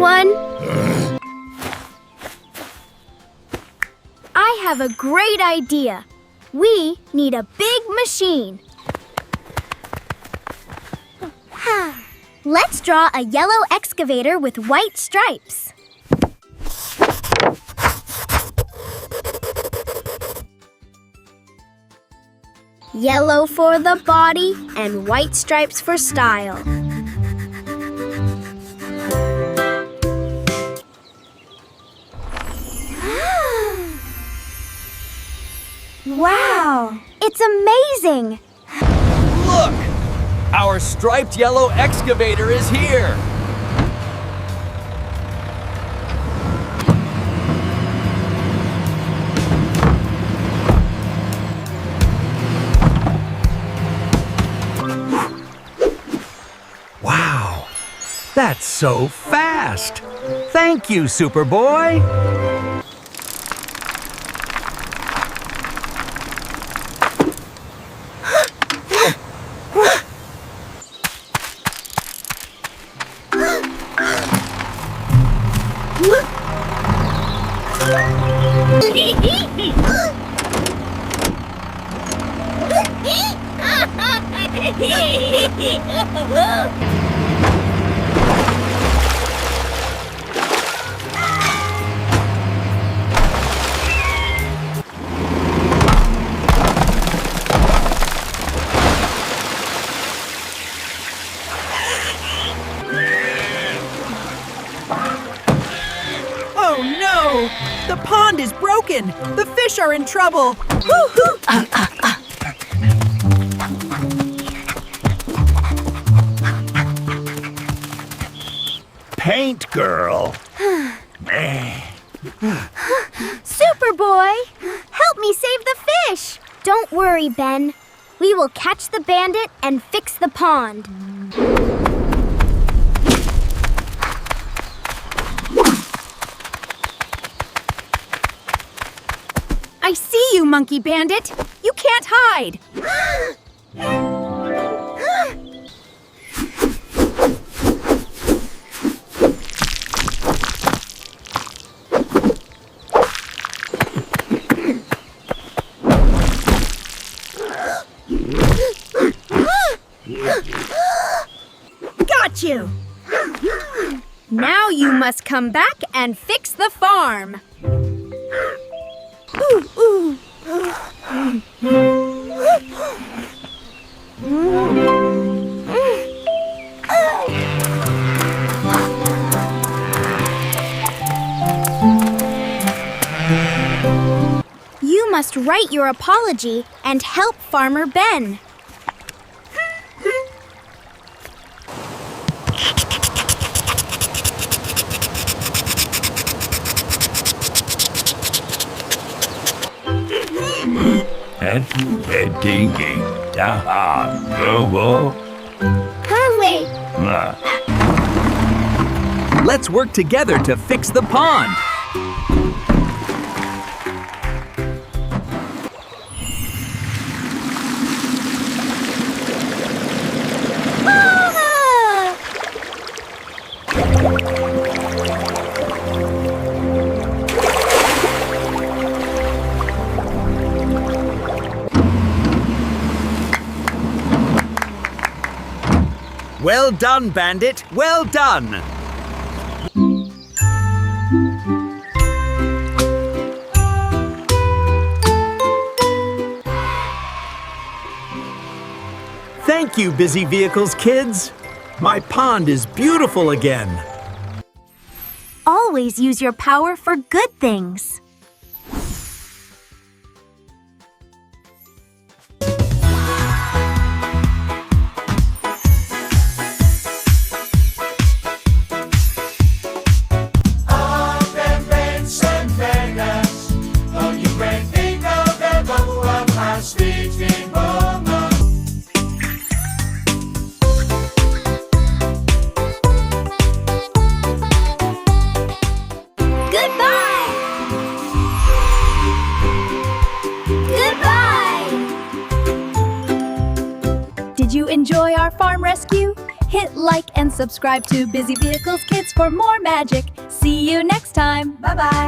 everyone! I have a great idea. We need a big machine. Let's draw a yellow excavator with white stripes. Yellow for the body and white stripes for style. Wow! It's amazing! Look! Our striped yellow excavator is here! Wow! That's so fast! Thank you, Superboy! Oh no! The pond is broken! The fish are in trouble! Woo-hoo! Paint girl! Superboy, help me save the fish! Don't worry, Ben. We will catch the bandit and fix the pond. I see you, Monkey Bandit! You can't hide! Got you! Now you must come back and fix the farm. You must write your apology and help Farmer Ben. Perfect! Let's work together to fix the pond! Well done, Bandit! Well done! Thank you, Busy Vehicles kids! My pond is beautiful again! Always use your power for good things. Did you enjoy our farm rescue? Hit like and subscribe to Busy Vehicles Kids for more magic. See you next time. Bye-bye.